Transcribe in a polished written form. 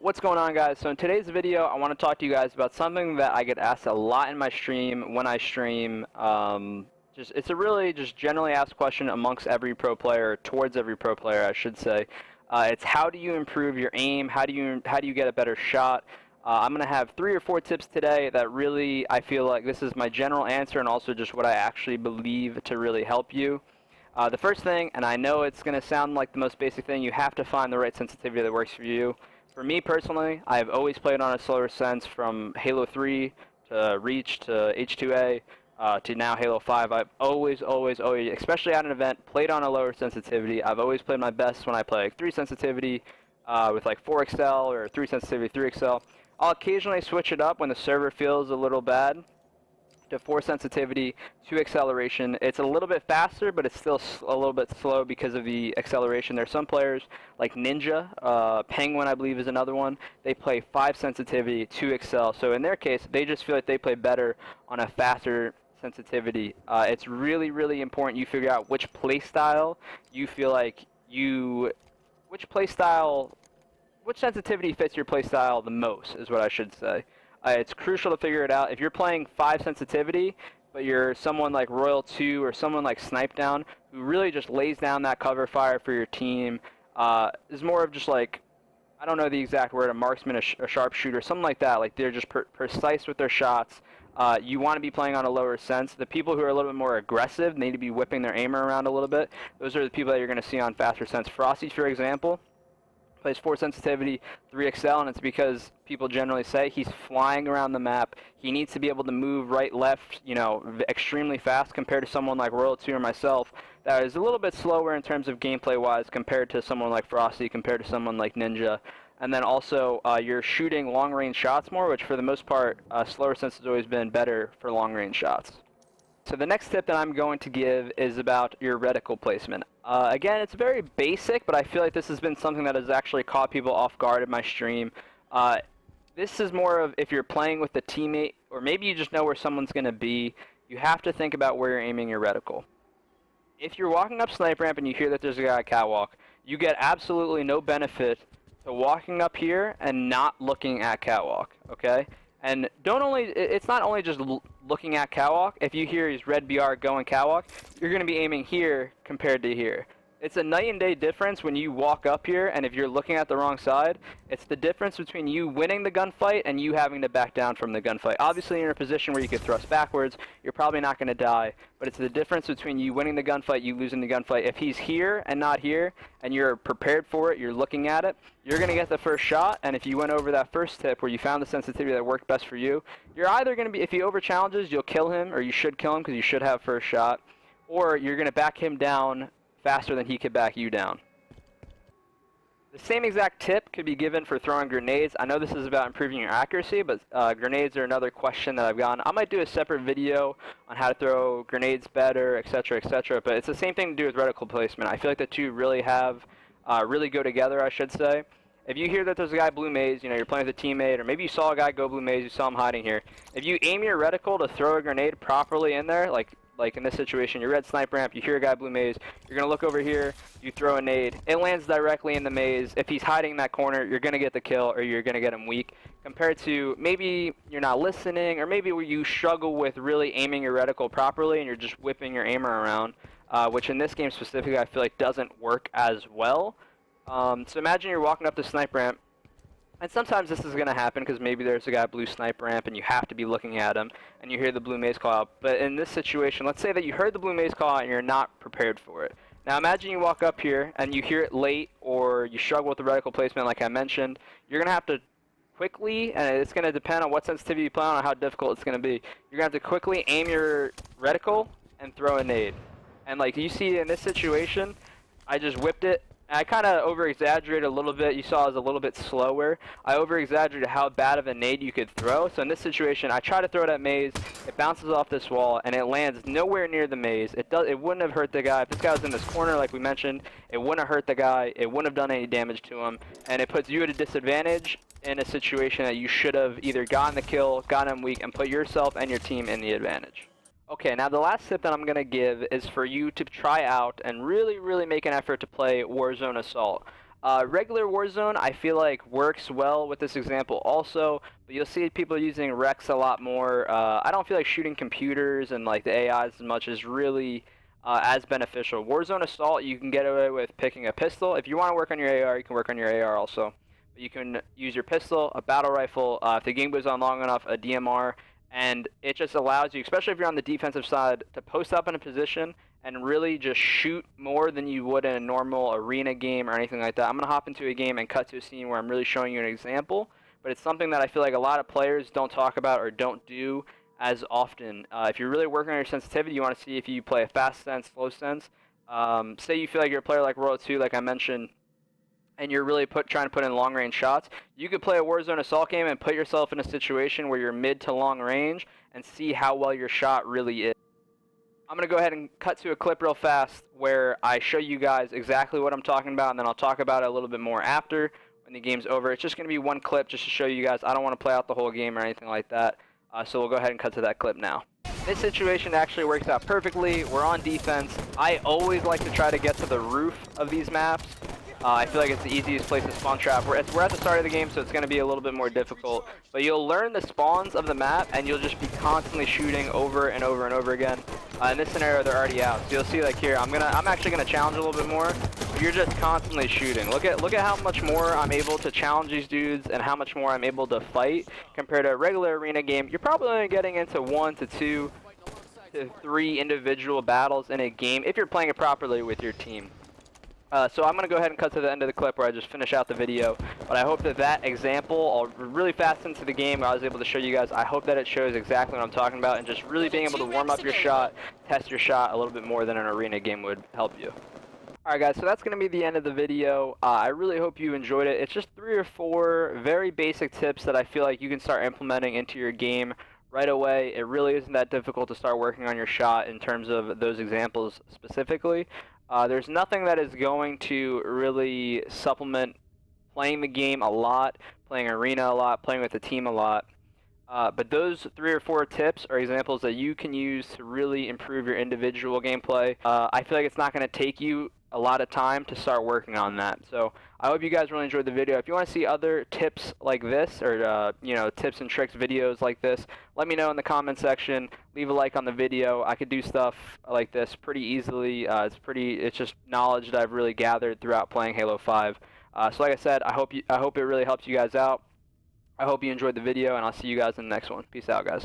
What's going on, guys? So in today's video, I want to talk to you guys about something that I get asked a lot in my stream when I stream. It's a really just generally asked question amongst every pro player, towards every pro player, I should say. It's how do you improve your aim? How do you get a better shot? I'm going to have 3 or 4 tips today that really I feel like this is my general answer and also just what I actually believe to really help you. The first thing, and I know it's going to sound like the most basic thing, you have to find the right sensitivity that works for you. For me personally, I've always played on a slower sense from Halo 3 to Reach to H2A to now Halo 5. I've always, especially at an event, played on a lower sensitivity. I've always played my best when I play like 3 sensitivity with like 4XL or 3 sensitivity, 3XL. I'll occasionally switch it up when the server feels a little bad to 4 sensitivity, 2 acceleration. It's a little bit faster, but it's still a little bit slow because of the acceleration. There's some players like Ninja, Penguin I believe is another one. They play 5 sensitivity, 2 accel. So in their case, they just feel like they play better on a faster sensitivity. It's really, really important you figure out which play style you feel like which sensitivity fits your play style the most is what I should say. It's crucial to figure it out. If you're playing 5 sensitivity, but you're someone like Royal 2 or someone like Snipedown, who really just lays down that cover fire for your team, is more of just like, I don't know the exact word, a marksman, a sharpshooter, something like that. Like they're just precise with their shots. You want to be playing on a lower sense. The people who are a little bit more aggressive need to be whipping their aimer around a little bit. Those are the people that you're going to see on faster sense. Frosty, for example, plays 4 sensitivity, 3 accel, and it's because people generally say he's flying around the map. He needs to be able to move right, left, you know, extremely fast compared to someone like Royal 2 or myself that is a little bit slower in terms of gameplay-wise compared to someone like Frosty, compared to someone like Ninja. And then also, you're shooting long-range shots more, which for the most part, slower sense has always been better for long-range shots. So the next tip that I'm going to give is about your reticle placement. Again, it's very basic, but I feel like this has been something that has actually caught people off guard in my stream. This is more of if you're playing with a teammate, or maybe you just know where someone's going to be, you have to think about where you're aiming your reticle. If you're walking up snipe ramp and you hear that there's a guy at catwalk, you get absolutely no benefit to walking up here and not looking at catwalk, okay? And it's not only just looking at catwalk. If you hear his red BR going catwalk, you're going to be aiming here compared to here. It's a night and day difference when you walk up here, and if you're looking at the wrong side, it's the difference between you winning the gunfight and you having to back down from the gunfight. Obviously, you're in a position where you could thrust backwards. You're probably not going to die, but it's the difference between you winning the gunfight, you losing the gunfight. If he's here and not here, and you're prepared for it, you're looking at it, you're going to get the first shot, and if you went over that first tip where you found the sensitivity that worked best for you, you're either going to be, if he over challenges, you'll kill him, or you should kill him because you should have first shot, or you're going to back him down faster than he could back you down. The same exact tip could be given for throwing grenades. I know this is about improving your accuracy, but grenades are another question that I've gotten. I might do a separate video on how to throw grenades better, etc., but it's the same thing to do with reticle placement. I feel like the two really go together, I should say. If you hear that there's a guy blue maze, you know, you're playing with a teammate, or maybe you saw a guy go blue maze, you saw him hiding here. If you aim your reticle to throw a grenade properly in there, like in this situation, you're red snipe ramp, you hear a guy blue maze, you're going to look over here, you throw a nade, it lands directly in the maze. If he's hiding in that corner, you're going to get the kill, or you're going to get him weak. Compared to maybe you're not listening, or maybe where you struggle with really aiming your reticle properly and you're just whipping your aimer around, which in this game specifically I feel like doesn't work as well. So imagine you're walking up the snipe ramp, and sometimes this is going to happen because maybe there's a guy blue snipe ramp and you have to be looking at him and you hear the blue maze call out. But in this situation, let's say that you heard the blue maze call out and you're not prepared for it. Now imagine you walk up here and you hear it late, or you struggle with the reticle placement like I mentioned. You're going to have to quickly, and it's going to depend on what sensitivity you play on and how difficult it's going to be. You're going to have to quickly aim your reticle and throw a nade. And like you see in this situation, I just whipped it. I kind of over-exaggerated a little bit. You saw it was a little bit slower. I over-exaggerated how bad of a nade you could throw. So in this situation, I try to throw that maze. It bounces off this wall, and it lands nowhere near the maze. It wouldn't have hurt the guy. If this guy was in this corner, like we mentioned, it wouldn't have hurt the guy. It wouldn't have done any damage to him. And it puts you at a disadvantage in a situation that you should have either gotten the kill, gotten him weak, and put yourself and your team in the advantage. Okay, now the last tip that I'm going to give is for you to try out and really make an effort to play Warzone Assault. Regular Warzone, I feel like works well with this example also, but you'll see people using Rex a lot more. I don't feel like shooting computers and like the AIs as much is really as beneficial. Warzone Assault, you can get away with picking a pistol. If you want to work on your AR, you can work on your AR also. But you can use your pistol, a battle rifle, if the game goes on long enough, a DMR, and it just allows you, especially if you're on the defensive side, to post up in a position and really just shoot more than you would in a normal arena game or anything like that. I'm going to hop into a game and cut to a scene where I'm really showing you an example, but it's something that I feel like a lot of players don't talk about or don't do as often. If you're really working on your sensitivity, you want to see if you play a fast sense, slow sense. Say you feel like you're a player like Royal 2, like I mentioned, and you're really trying to put in long-range shots, you could play a Warzone Assault game and put yourself in a situation where you're mid to long range and see how well your shot really is. I'm going to go ahead and cut to a clip real fast where I show you guys exactly what I'm talking about, and then I'll talk about it a little bit more after when the game's over. It's just going to be one clip just to show you guys. I don't want to play out the whole game or anything like that, so we'll go ahead and cut to that clip now. This situation actually works out perfectly. We're on defense. I always like to try to get to the roof of these maps. I feel like it's the easiest place to spawn trap. We're at the start of the game, so it's going to be a little bit more difficult. But you'll learn the spawns of the map, and you'll just be constantly shooting over and over and over again. In this scenario, they're already out. So you'll see, like here, I'm actually gonna challenge a little bit more. But you're just constantly shooting. Look at how much more I'm able to challenge these dudes, and how much more I'm able to fight compared to a regular arena game. You're probably only getting into 1 to 2 to 3 individual battles in a game if you're playing it properly with your team. So I'm going to go ahead and cut to the end of the clip where I just finish out the video. But I hope that example, really fast into the game, I was able to show you guys. I hope that it shows exactly what I'm talking about, and just really being able to warm up your shot, test your shot a little bit more than an arena game would help you. Alright guys, so that's going to be the end of the video. I really hope you enjoyed it. It's just 3 or 4 very basic tips that I feel like you can start implementing into your game right away. It really isn't that difficult to start working on your shot in terms of those examples specifically. There's nothing that is going to really supplement playing the game a lot, playing arena a lot, playing with the team a lot. But those 3 or 4 tips are examples that you can use to really improve your individual gameplay. I feel like it's not going to take you a lot of time to start working on that. So I hope you guys really enjoyed the video. If you want to see other tips like this, or you know, tips and tricks videos like this, let me know in the comment section. Leave a like on the video. I could do stuff like this pretty easily. It's just knowledge that I've really gathered throughout playing Halo 5. So like I said, I hope it really helps you guys out. I hope you enjoyed the video, and I'll see you guys in the next one. Peace out, guys.